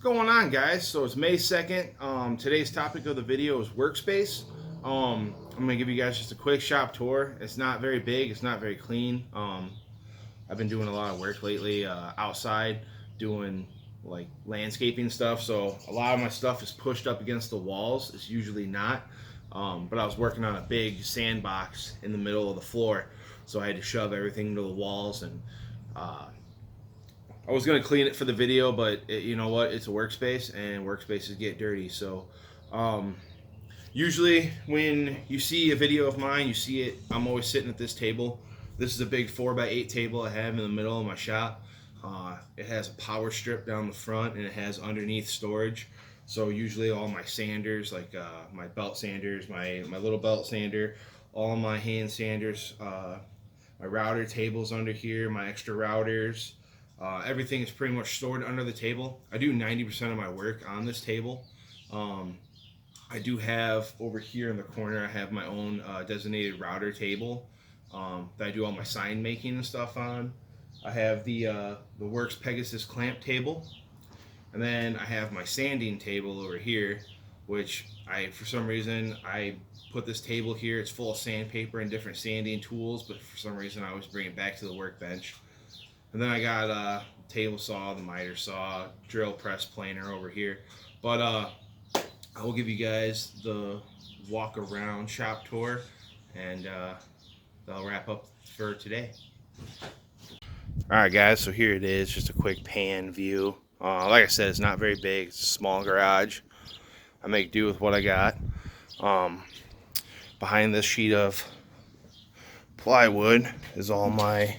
going on, guys? So it's May 2nd. Today's topic of the video is workspace. I'm gonna give you guys just a quick shop tour. It's not very big, it's not very clean. I've been doing a lot of work lately outside, doing like landscaping stuff, so a lot of my stuff is pushed up against the walls. It's usually not, but I was working on a big sandbox in the middle of the floor, so I had to shove everything into the walls, and I was gonna clean it for the video, but you know what? It's a workspace, and workspaces get dirty. So, usually when you see a video of mine, you see it. I'm always sitting at this table. This is a big 4x8 table I have in the middle of my shop. It has a power strip down the front, and it has underneath storage. So usually all my sanders, like my belt sanders, my little belt sander, all my hand sanders, my router tables under here, my extra routers. Everything is pretty much stored under the table. I do 90% of my work on this table. I do have over here in the corner, I have my own designated router table that I do all my sign making and stuff on. I have the Works Pegasus clamp table. And then I have my sanding table over here, which for some reason, I put this table here. It's full of sandpaper and different sanding tools, but for some reason I always bring it back to the workbench. And then I got a table saw, the miter saw, drill press planer over here. But I will give you guys the walk around shop tour, and that'll wrap up for today. Alright guys, so here it is, just a quick pan view. Like I said, it's not very big, it's a small garage. I make do with what I got. Behind this sheet of plywood is all my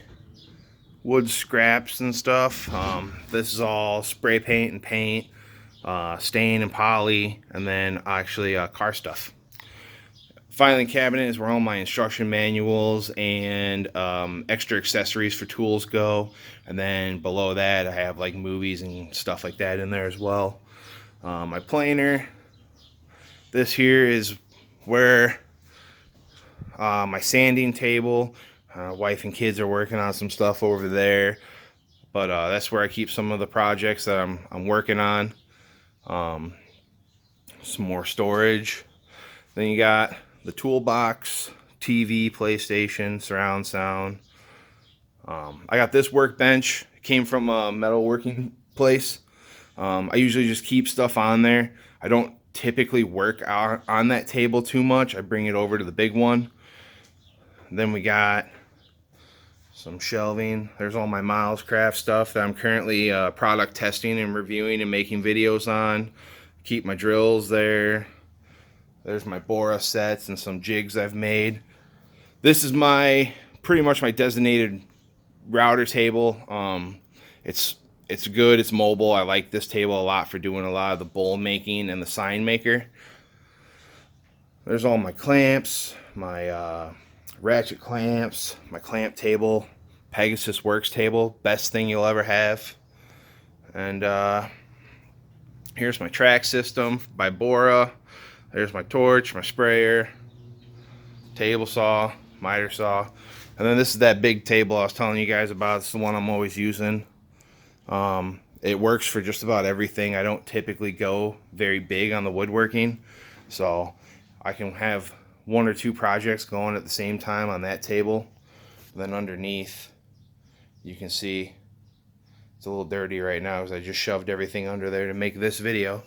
wood scraps and stuff. This is all spray paint and paint, stain and poly, and then actually car stuff. Filing cabinet is where all my instruction manuals and extra accessories for tools go. And then below that I have like movies and stuff like that in there as well. My planer. This here is where my sanding table. Wife and kids are working on some stuff over there, but that's where I keep some of the projects that I'm working on. Some more storage. Then you got the toolbox, TV, PlayStation, surround sound. I got this workbench. It came from a metalworking place. I usually just keep stuff on there. I don't typically work out on that table too much. I bring it over to the big one. Then we got some shelving. There's all my Miles Craft stuff that I'm currently product testing and reviewing and making videos on. Keep my drills there. There's my Bora sets and some jigs I've made. This is pretty much my designated router table. It's good, it's mobile. I like this table a lot for doing a lot of the bowl making and the sign maker. There's all my clamps, my ratchet clamps, my clamp table, Pegasus Works table, best thing you'll ever have. And here's my track system by Bora. There's my torch, my sprayer, table saw, miter saw. And then this is that big table I was telling you guys about. It's the one I'm always using. It works for just about everything. I don't typically go very big on the woodworking, so I can have one or two projects going at the same time on that table. And then underneath, you can see it's a little dirty right now because I just shoved everything under there to make this video.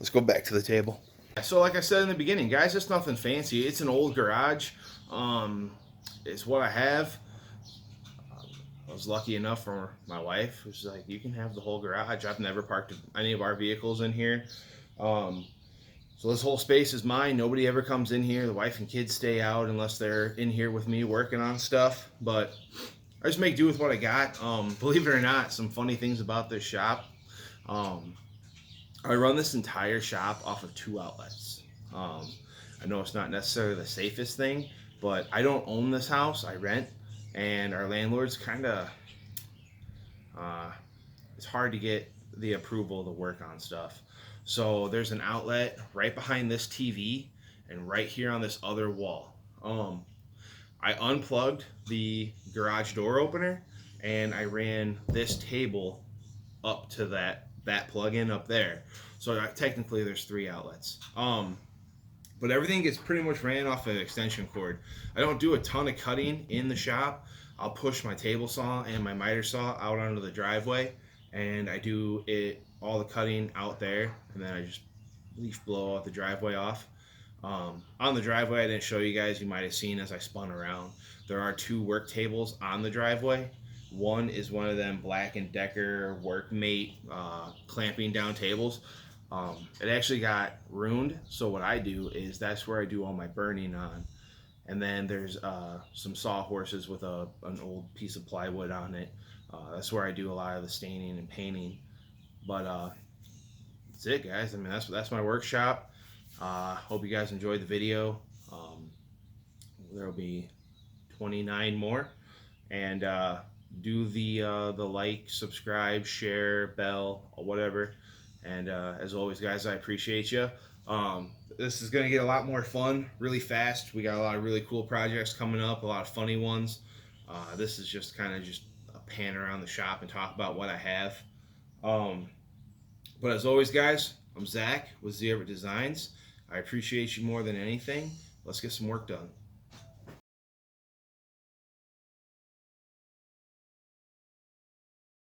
Let's go back to the table. So like I said in the beginning, guys, it's nothing fancy. It's an old garage. It's what I have. I was lucky enough for my wife, who's like, you can have the whole garage. I've never parked any of our vehicles in here. So this whole space is mine. Nobody ever comes in here. The wife and kids stay out unless they're in here with me working on stuff. But I just make do with what I got. Believe it or not, some funny things about this shop. I run this entire shop off of 2 outlets. I know it's not necessarily the safest thing, but I don't own this house. I rent, and our landlord's kind of, it's hard to get the approval to work on stuff. So there's an outlet right behind this TV and right here on this other wall. I unplugged the garage door opener, and I ran this table up to that that plug-in up there. So technically there's 3 outlets. But everything gets pretty much ran off an extension cord. I don't do a ton of cutting in the shop. I'll push my table saw and my miter saw out onto the driveway, and I do it all the cutting out there, and then I just leaf blow out the driveway off. On the driveway, I didn't show you guys. You might have seen as I spun around. There are 2 work tables on the driveway. One is one of them Black & Decker Workmate clamping down tables. It actually got ruined, so what I do is that's where I do all my burning on. And then there's some sawhorses with an old piece of plywood on it. That's where I do a lot of the staining and painting. But that's it, guys. I mean, that's my workshop. Hope you guys enjoyed the video. There will be 29 more, and do the like, subscribe, share, bell, or whatever. And as always, guys, I appreciate you. This is going to get a lot more fun really fast. We got a lot of really cool projects coming up, a lot of funny ones. This is just kind of just a pan around the shop and talk about what I have. But as always, guys, I'm Zach with Zebra Designs. I appreciate you more than anything. Let's get some work done.